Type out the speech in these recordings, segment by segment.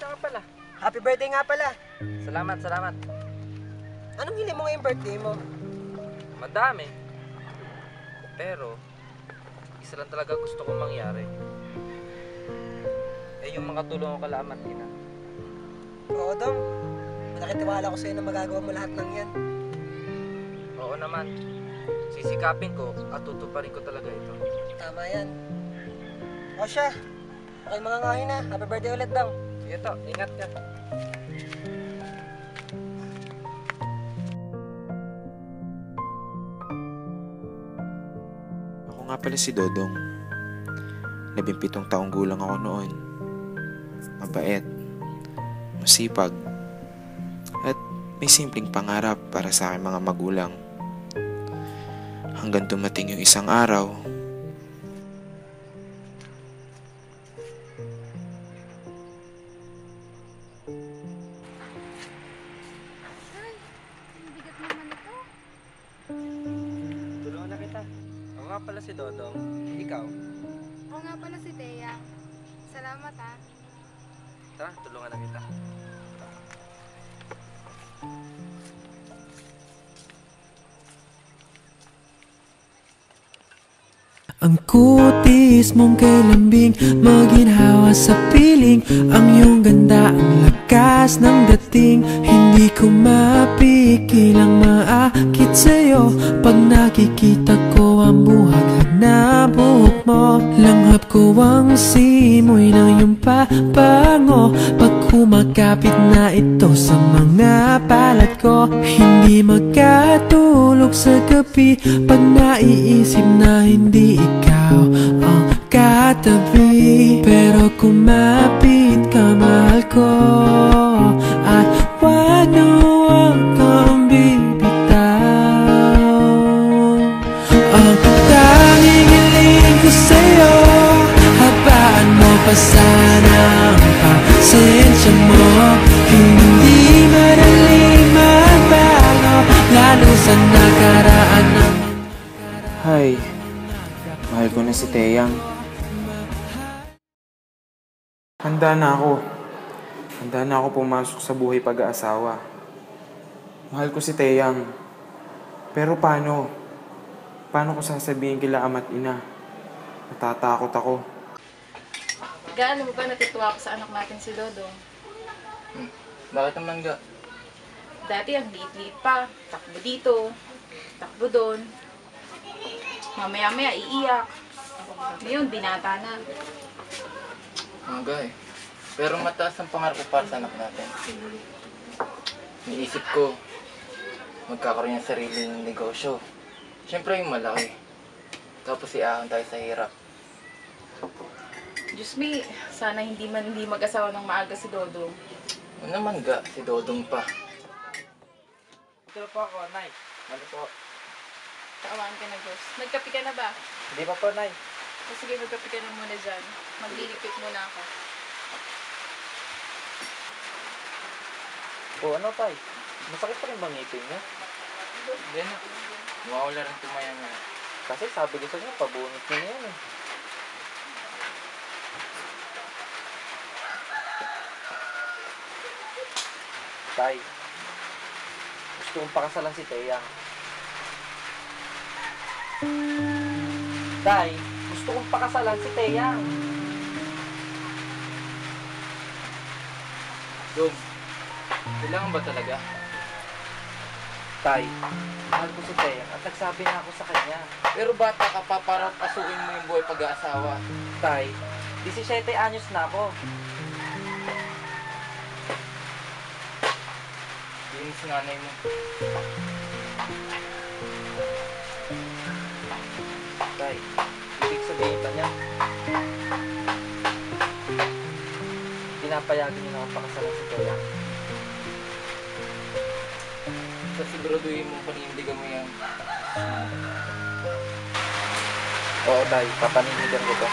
ka pala. Happy birthday nga pala. Salamat, salamat. Anong hili mo ngayong birthday mo? Madami. Pero, isa lang talaga gusto kong mangyari. Yung makatulong ko kala Martina. Oo, Dong. Malaki tiwala ko sa'yo na magagawa mo lahat ng yan. Oo naman. Sisikapin ko at tutuparin ko talaga ito. Tama yan. O siya, okay mga ngahin na. Happy birthday ulit, Dong. Sige to, ingat ka. Ako nga pala si Dodong. 17 taong gulang ako noon. Mabait, masipag, at may simpleng pangarap para sa aking mga magulang. Hanggang dumating yung isang araw, Ay, ang bigat naman ito. Tulungan na kita. Ako nga pala si Dodong. Ikaw? Ako nga pala si Thea. Salamat ha. Tara, tulungan na kita. Ang kutis mong kay lambing, maginhawa sa piling. Ang iyong ganda, ang lakas ng dating. Hindi ko mapigilang maakit sa'yo. Pag nakikita ko ang buhaghag na buhok mo, langhap ko ang simoy ng iyong pabango. Pag kumakapit na ito sa mga balat ko, hindi magkatulog sa gabi. Pag naiisip na hindi ikaw ang katabi, pero kumapit ka, mahal ko. At wag na wag kang bibitaw. Ang tanging hiling ko sa'yo, habaan mo pa sana ang pasensya mo. Hindi madaling magbago, lalo sa nakaraan ng Hi, mahal ko na si Teyang. Handa na ako. Handa na ako pumasok sa buhay pag-aasawa. Mahal ko si Teyang. Pero paano? Paano ko sasabihin kila ama't ina? Natatakot ako. Gaano mo ba natutuwa ako sa anak natin si Dodong? Bakit naman ga? Dati ang liit-liit pa. Takbo dito, takbo doon. Mamaya-maya iiyak. Ngayon, binata na. Hangga eh. Pero mataas ang pangarap ko para sa anak natin. Niisip ko, magkakaroon ng sariling negosyo. Siyempre yung malaki. Tapos iahon tayo sa hirap. Diyos me, sana hindi mag-asawa ng maaga si Dodong. Ano naman ga, si Dodong pa. Ito po ako, Nay. Ano po? Kaawaan ka na, boss. Nagkape ka na ba? Hindi pa po, Nay. O sige, magkape ka na muna dyan. Maglilipit muna ako. O ano, Tay? Masakit pa rin bang ngipin niya? Hindi na. Mawawala rin tumaya nga. Kasi sabi ko sa niya, pabunot niya yan eh. Tay, gusto kong pakasalan si Thea. Tay, gusto kong pakasalan si Thea. Dong, kailangan ba talaga? Tay, mahal ko si Thea at nagsabi na ako sa kanya. Pero bata ka pa para pasukin mo yung buhay pag-aasawa. Tay, 17 anyos na ako. Yun si nanay mo. Tay, ibig sabihin ba niya? Pinapayagan niyo na pakasalan si Thea. So siguraduhin mo panindigan mo yan. Oo, Tay, papanindigan ko to.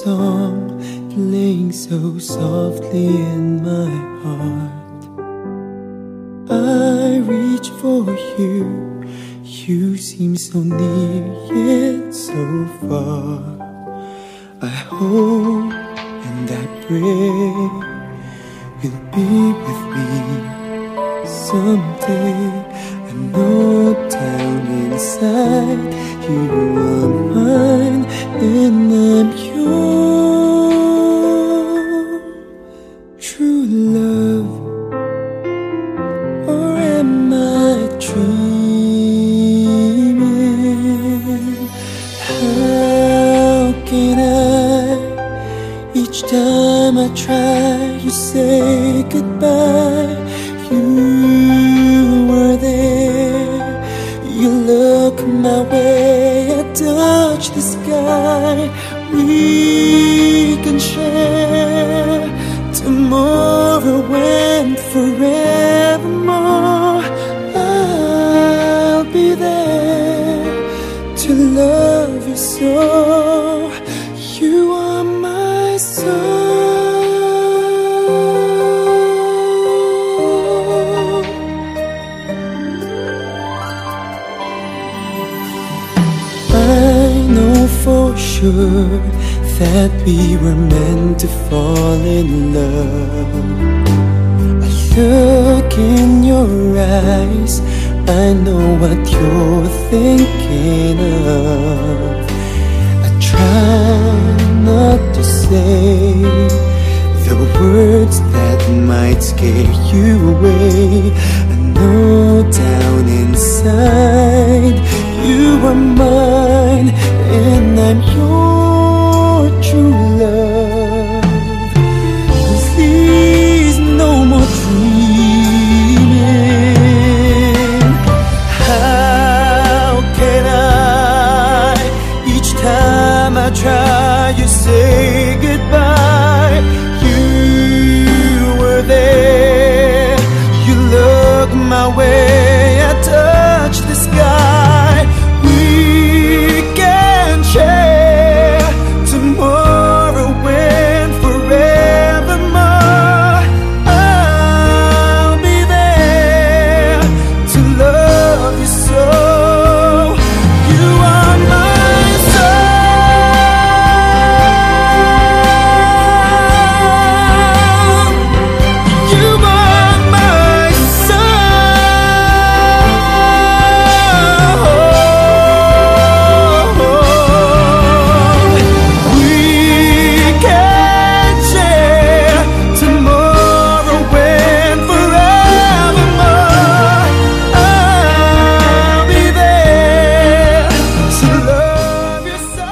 song playing so softly in my heart. I reach for you, you seem so near yet so far. I hope and I pray you'll be with me someday. I know down inside you are mine and I'm your true love. Or am I dreaming? How can I? Each time I try, you say goodbye. You were there. You look my way, I touch the sky. We can share tomorrow and forevermore. I'll be there to love you so. You are my soul. I know for sure that we were meant to fall in love. I look in your eyes, I know what you're thinking of. I try not to say the words that might scare you away. I know down inside you are mine and I'm your true love. Please, no more dreaming. How can I? Each time I try, you say goodbye. You were there. You look my way. I touch the sky. We can share tomorrow and forevermore. I'll be there to love you so. You are my soul. You are my soul. We can share tomorrow and forevermore. I'll be there to love you so.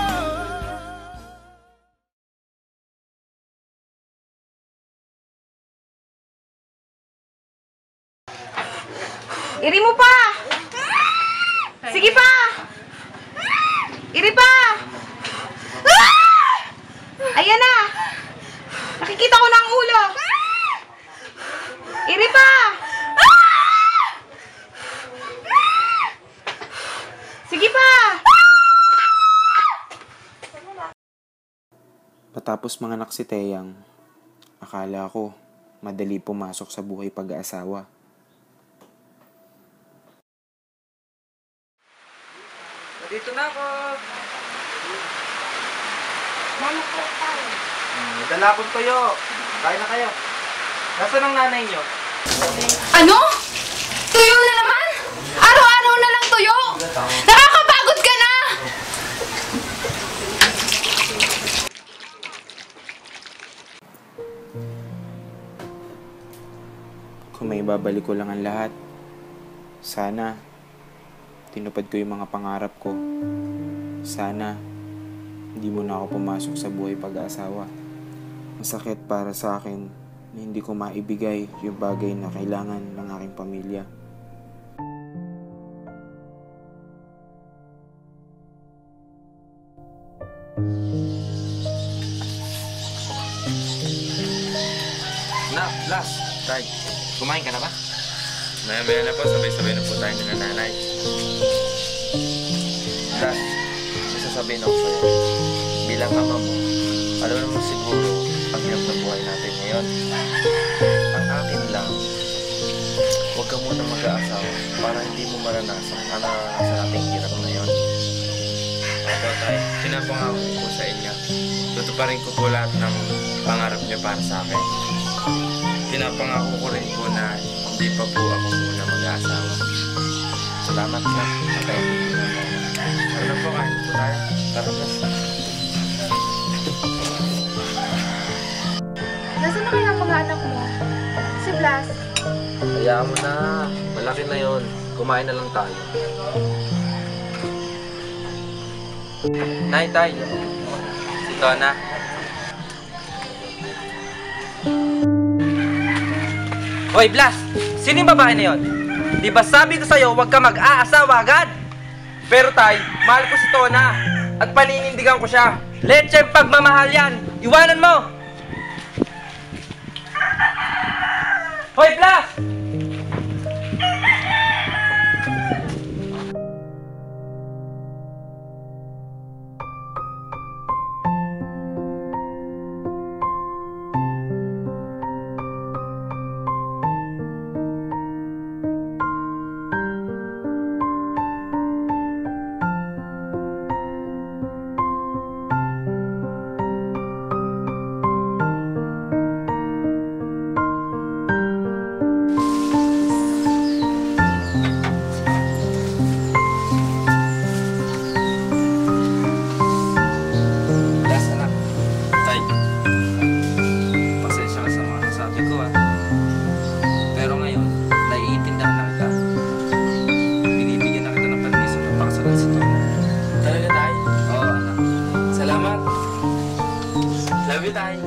Iri mo pa! Sige pa! Iri pa! Ayan na! Nakikita ko na ang ulo! Iri pa! Sige pa! Matapos manganak si Teyang, akala ko madali pumasok sa buhay pag-aasawa. Dito na ako. Mama po tayo. Dala akong tuyo. Kain na kayo. Nasaan ang nanay niyo? Ano? Tuyo na naman? Araw-araw na lang tuyo? Nakakapagod ka na! Kung may babalik ko lang ang lahat, sana tinupad ko yung mga pangarap ko. Sana hindi mo na ako pumasok sa buhay pag-aasawa. Masakit para sa akin na hindi ko maibigay yung bagay na kailangan ng aking pamilya. Na, Blas, Tay, kumain ka na ba? Maya-maya na po, sabay-sabay na po tayo ng nanay. Blas, may sasabihin ako sa'yo. Bilang ama mo, Alam naman siguro ang hirap na buhay natin ngayon. Ang akin lang, huwag ka muna mag-aasawa para hindi mo maranasan ang naranasan nating hirap ngayon. Opo, tay. Pinapangako ko po sa inyo. Tutuparin ko po lahat ng pangarap niyo para sa akin. Pinapangako ko rin po na hindi pa po ako muna mag-aasawa. Salamat na. Okay. Ano po, kain po tayo. Tara po. Nasaan na kaya ang mga anak mo? Si Blas? Hayaan mo na. Malaki na yon. Kumain na lang tayo. Nay, tay. Si Tona. Hoy, Blas! Sino yung babae na yun? Di ba sabi ko sa'yo, huwag ka mag-aasawa agad? Pero tay, mahal ko si Tona at paninindigan ko siya. Leche pagmamahal yan! Iwanan mo! Hoy, Blas! Love you, tay.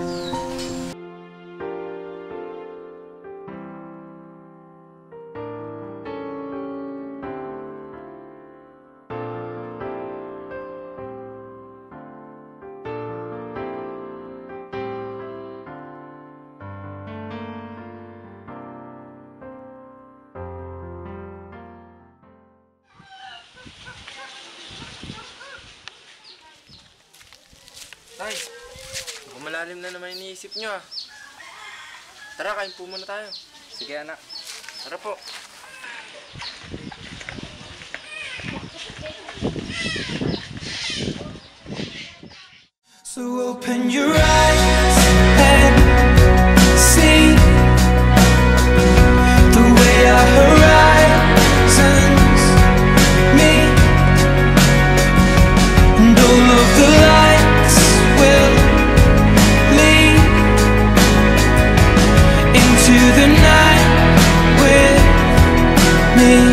Tay, malalim na naman iniisip nyo ah. Tara, kain po muna tayo. Sige, anak. Tara po. So open your eyes and see the way our horizons meet, and all of the lights will lead into the night with me.